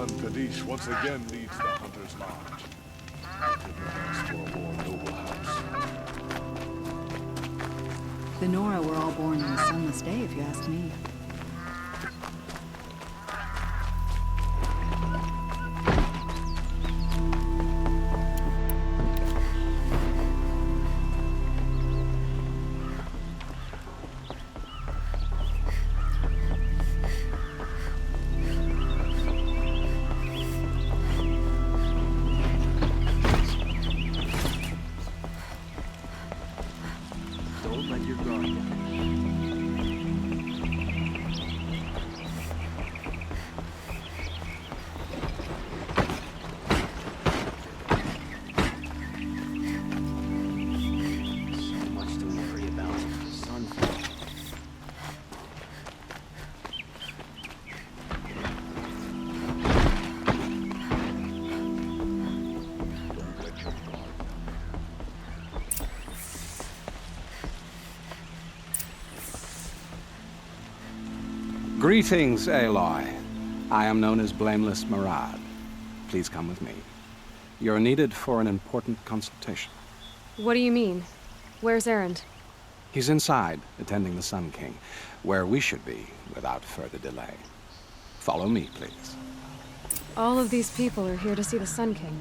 son Kadish once again leads the Hunter's Lodge. It makes for a more noble house. The Nora were all born on a sunless day, if you ask me. Don't let your guard down. So much to worry about. Sunfall. Don't let your guard down. Greetings, Aloy. I am known as Blameless Marad. Please come with me. You're needed for an important consultation. What do you mean? Where's Erend? He's inside, attending the Sun King, where we should be without further delay. Follow me, please. All of these people are here to see the Sun King.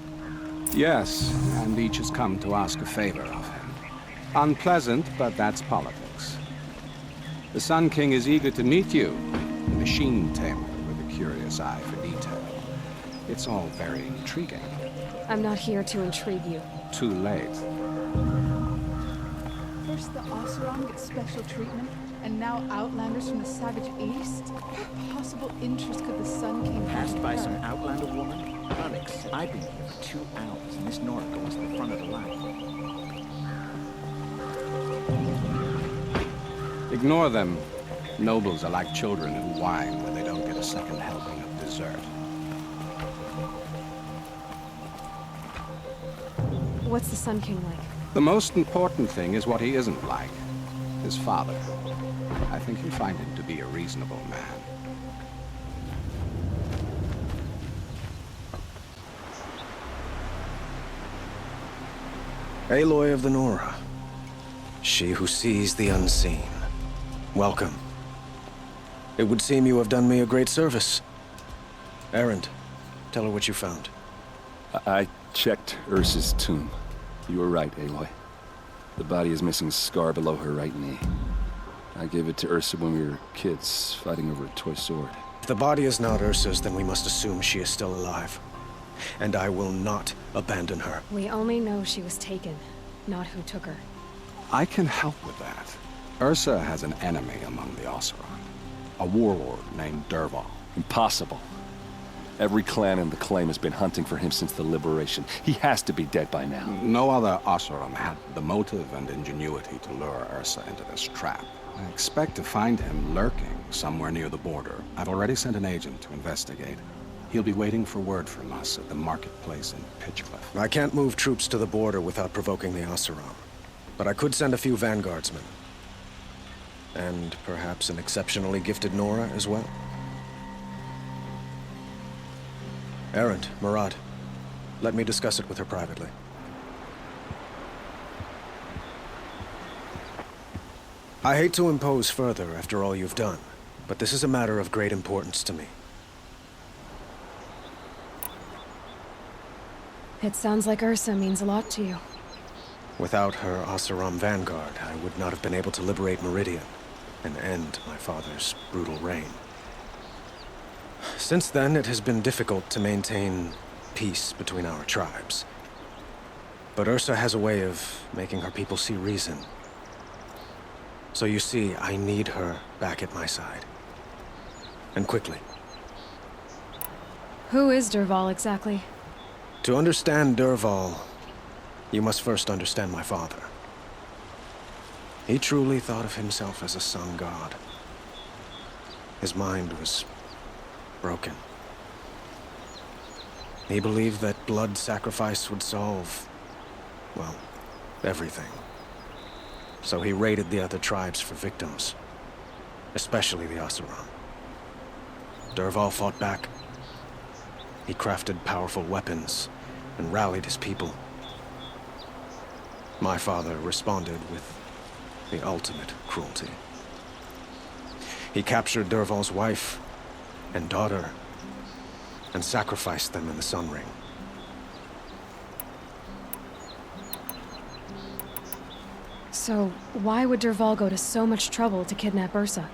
Yes, and each has come to ask a favor of him. Unpleasant, but that's politics. The Sun King is eager to meet you, the machine tamer with a curious eye for detail. It's all very intriguing. I'm not here to intrigue you. Too late. First the Oseram get special treatment, and now Outlanders from the Savage East? What possible interest could the Sun King have Passed in by her? some Outlander woman? Onyx, I've been here for 2 hours, and this Nora goes to the front of the line. Ignore them. Nobles are like children who whine when they don't get a second helping of dessert. What's the Sun King like? The most important thing is what he isn't like. His father. I think you'll find him to be a reasonable man. Aloy of the Nora. She who sees the unseen. Welcome. It would seem you have done me a great service. Erend, tell her what you found. I checked Ursa's tomb. You were right, Aloy. The body is missing a scar below her right knee. I gave it to Ursa when we were kids, fighting over a toy sword. If the body is not Ursa's, then we must assume she is still alive. And I will not abandon her. We only know she was taken, not who took her. I can help with that. Ursa has an enemy among the Oseram. A warlord named Dervahl. Impossible. Every clan in the Claim has been hunting for him since the Liberation. He has to be dead by now. No other Oseram had the motive and ingenuity to lure Ursa into this trap. I expect to find him lurking somewhere near the border. I've already sent an agent to investigate. He'll be waiting for word from us at the marketplace in Pitchcliff. I can't move troops to the border without provoking the Oseram. But I could send a few vanguardsmen. And perhaps an exceptionally gifted Nora as well. Erend, Marad, let me discuss it with her privately. I hate to impose further after all you've done, but this is a matter of great importance to me. It sounds like Ursa means a lot to you. Without her Oseram vanguard, I would not have been able to liberate Meridian and end my father's brutal reign. Since then, it has been difficult to maintain peace between our tribes. But Ursa has a way of making her people see reason. So you see, I need her back at my side. And quickly. Who is Dervahl exactly? To understand Dervahl, you must first understand my father. He truly thought of himself as a sun god. His mind was broken. He believed that blood sacrifice would solve, well, everything. So he raided the other tribes for victims, especially the Oseram. Dervahl fought back, He crafted powerful weapons and rallied his people. My father responded with the ultimate cruelty. He captured Dervahl's wife and daughter and sacrificed them in the Sun Ring. So, why would Dervahl go to so much trouble to kidnap Ursa?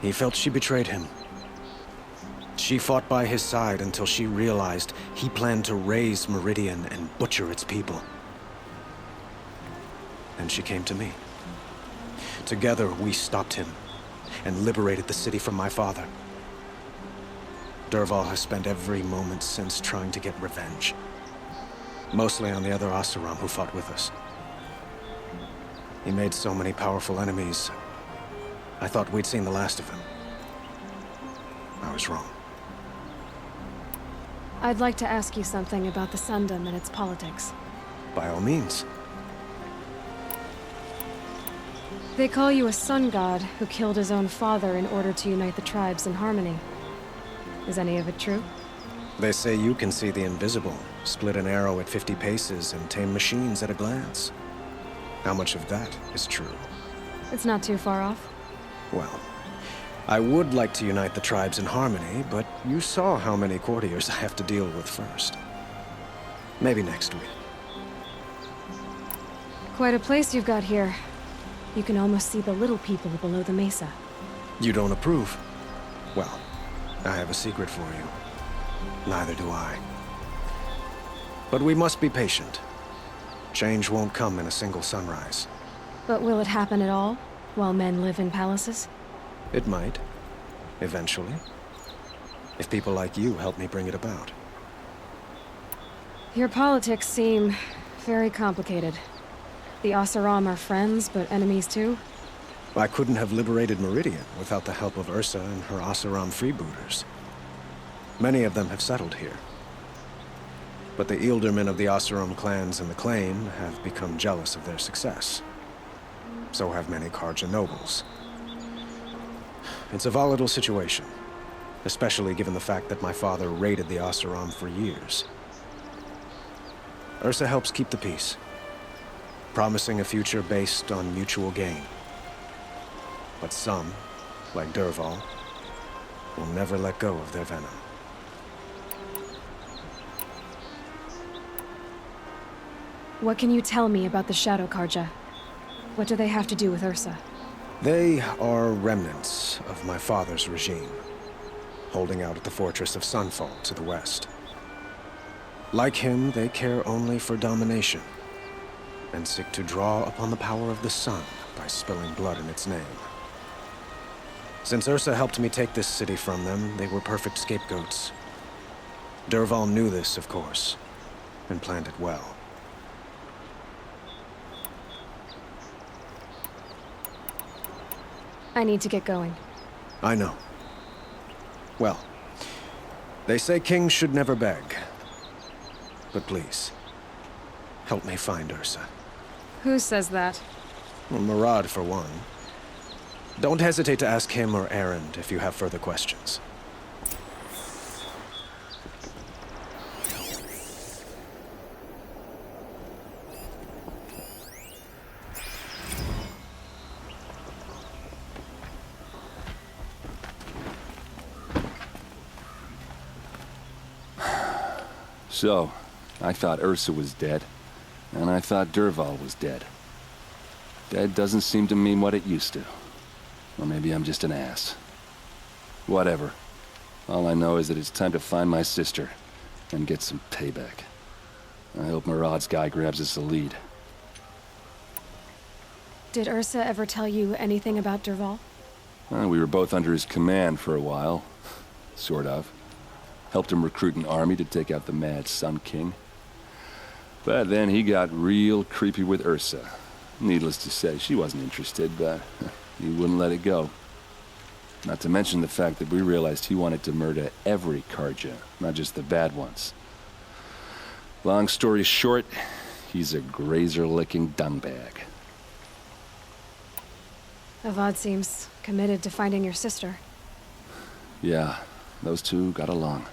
He felt she betrayed him. She fought by his side until she realized he planned to raise Meridian and butcher its people. Then she came to me. Together, we stopped him and liberated the city from my father. Dervahl has spent every moment since trying to get revenge. Mostly on the other Oseram who fought with us. He made so many powerful enemies, I thought we'd seen the last of him. I was wrong. I'd like to ask you something about the Sundom and its politics. By all means. They call you a sun god who killed his own father in order to unite the tribes in harmony. Is any of it true? They say you can see the invisible, split an arrow at 50 paces, and tame machines at a glance. How much of that is true? It's not too far off. Well, I would like to unite the tribes in harmony, but you saw how many courtiers I have to deal with first. Maybe next week. Quite a place you've got here. You can almost see the little people below the mesa. You don't approve? Well, I have a secret for you. Neither do I. But we must be patient. Change won't come in a single sunrise. But will it happen at all, while men live in palaces? It might. Eventually. If people like you help me bring it about. Your politics seem very complicated. The Oseram are friends, but enemies too? I couldn't have liberated Meridian without the help of Ursa and her Oseram freebooters. Many of them have settled here. But the Ealdormen of the Oseram clans in the Claim have become jealous of their success. So have many Carja nobles. It's a volatile situation, especially given the fact that my father raided the Oseram for years. Ursa helps keep the peace, promising a future based on mutual gain. But some, like Dervahl, will never let go of their venom. What can you tell me about the Shadow Carja? What do they have to do with Ursa? They are remnants of my father's regime, holding out at the fortress of Sunfall to the west. Like him, they care only for domination, and seek to draw upon the power of the sun by spilling blood in its name. Since Ursa helped me take this city from them, they were perfect scapegoats. Dervahl knew this, of course, and planned it well. I need to get going. I know. Well, they say kings should never beg. But please, help me find Ursa. Who says that? Well, Murad, for one. Don't hesitate to ask him or Erend if you have further questions. So, I thought Ursa was dead, and I thought Dervahl was dead. Dead doesn't seem to mean what it used to. Or maybe I'm just an ass. Whatever. All I know is that it's time to find my sister and get some payback. I hope Murad's guy grabs us a lead. Did Ursa ever tell you anything about Dervahl? We were both under his command for a while. Sort of. Helped him recruit an army to take out the mad Sun King. But then he got real creepy with Ursa. Needless to say, she wasn't interested, but he wouldn't let it go. Not to mention the fact that we realized he wanted to murder every Carja, not just the bad ones. Long story short, he's a grazer-licking dungbag. Avad seems committed to finding your sister. Yeah, those two got along.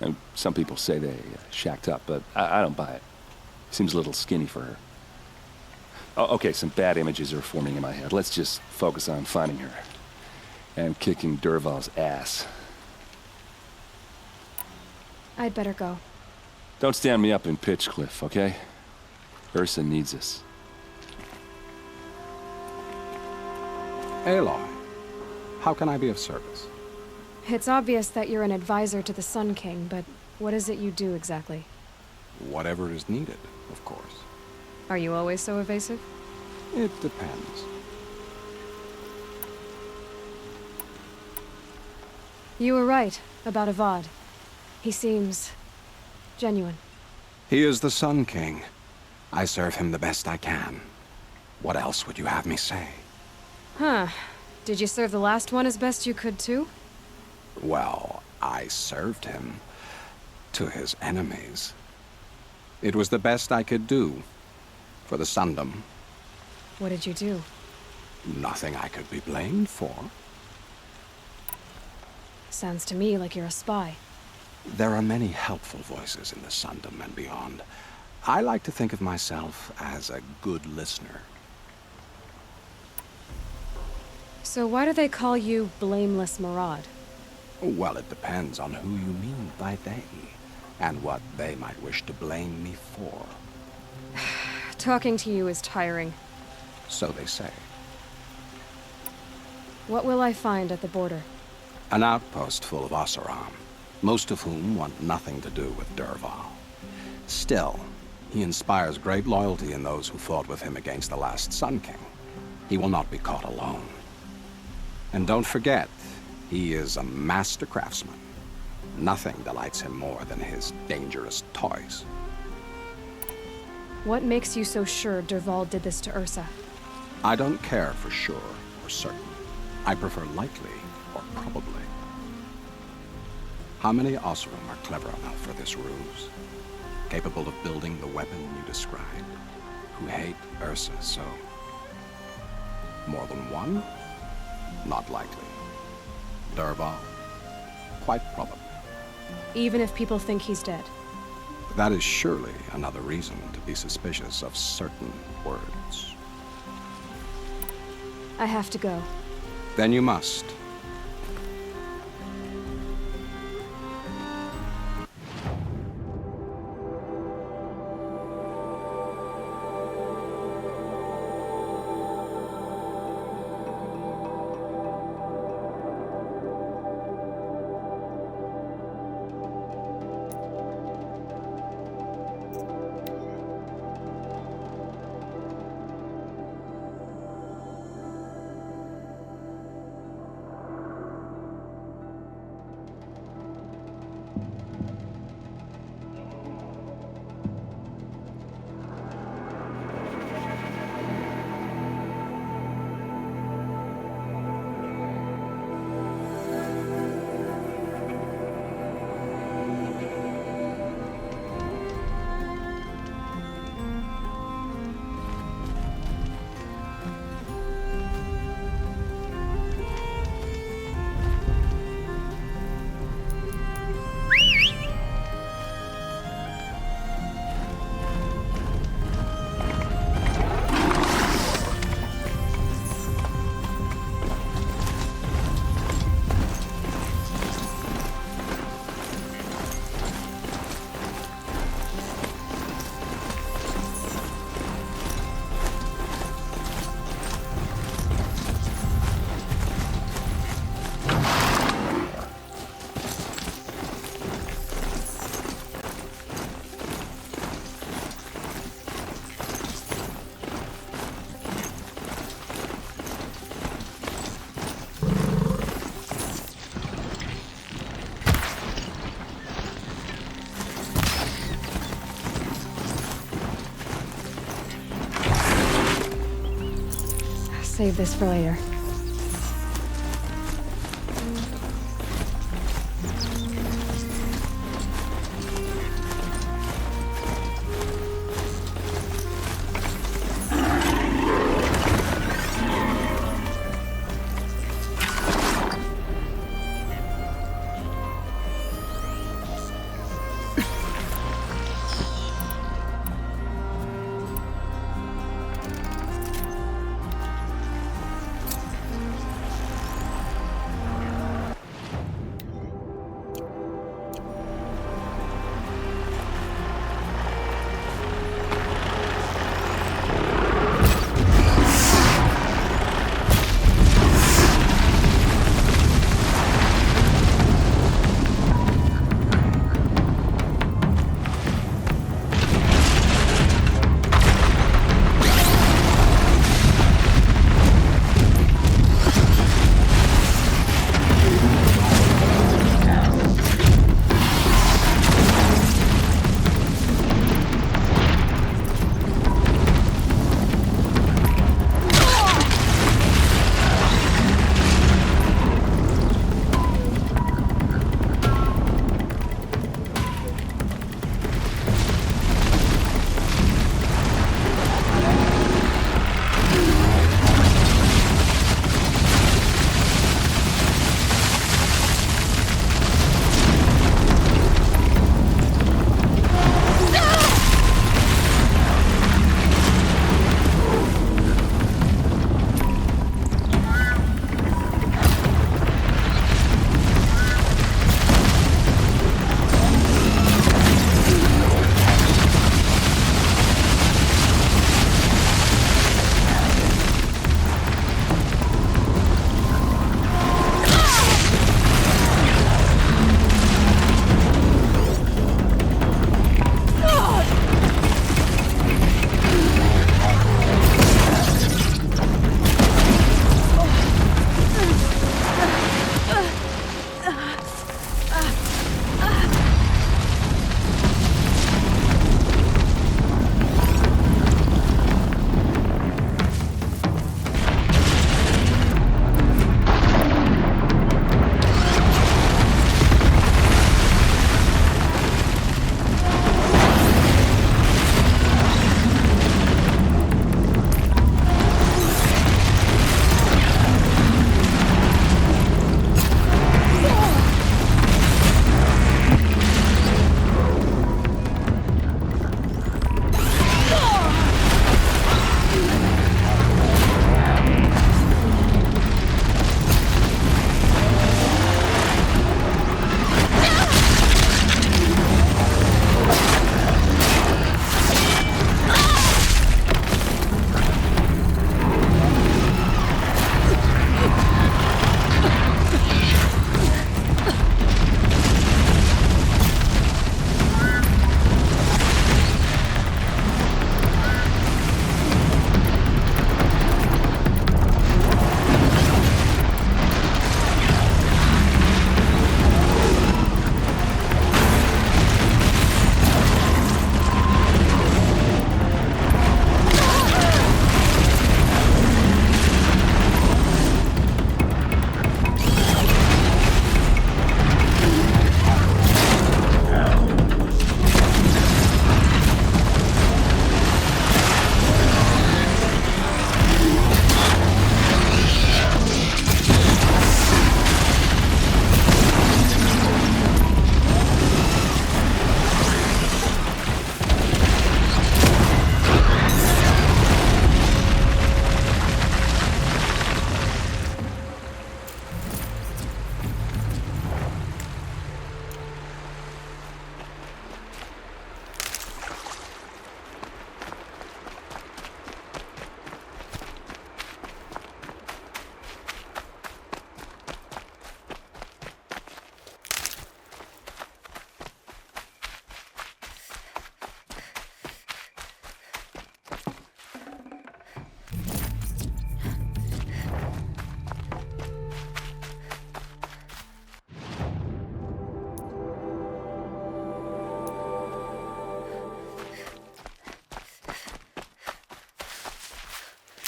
And some people say they shacked up, but I don't buy it. Seems a little skinny for her. Oh, okay, some bad images are forming in my head. Let's just focus on finding her. And kicking Dervahl's ass. I'd better go. Don't stand me up in Pitchcliff, okay? Ursa needs us. Aloy, how can I be of service? It's obvious that you're an advisor to the Sun King, but what is it you do exactly? Whatever is needed, of course. Are you always so evasive? It depends. You were right about Avad. He seems genuine. He is the Sun King. I serve him the best I can. What else would you have me say? Huh. Did you serve the last one as best you could, too? Well, I served him to his enemies. It was the best I could do for the Sundom. What did you do? Nothing I could be blamed for. Sounds to me like you're a spy. There are many helpful voices in the Sundom and beyond. I like to think of myself as a good listener. So why do they call you Blameless Marad? Well, it depends on who you mean by they, and what they might wish to blame me for. Talking to you is tiring. So they say. What will I find at the border? An outpost full of Oseram, most of whom want nothing to do with Dervahl. Still, he inspires great loyalty in those who fought with him against the last Sun King. He will not be caught alone. And don't forget, he is a master craftsman. Nothing delights him more than his dangerous toys. What makes you so sure Dervahl did this to Ursa? I don't care for sure or certain. I prefer likely or probably. How many Oseram are clever enough for this ruse? Capable of building the weapon you described? Who hate Ursa so? More than one? Not likely. Dervahl? Quite probably. Even if people think he's dead? That is surely another reason to be suspicious of certain words. I have to go. Then you must. Save this for later.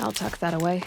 I'll tuck that away.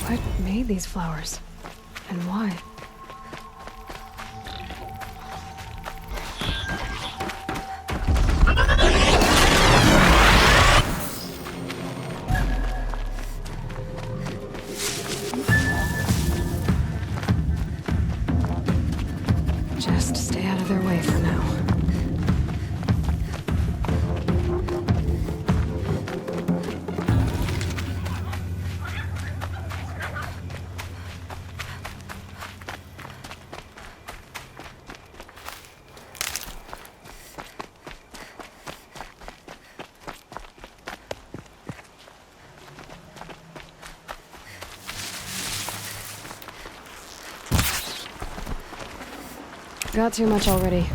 What made these flowers? And why? Just stay out of their way for now. Got too much already.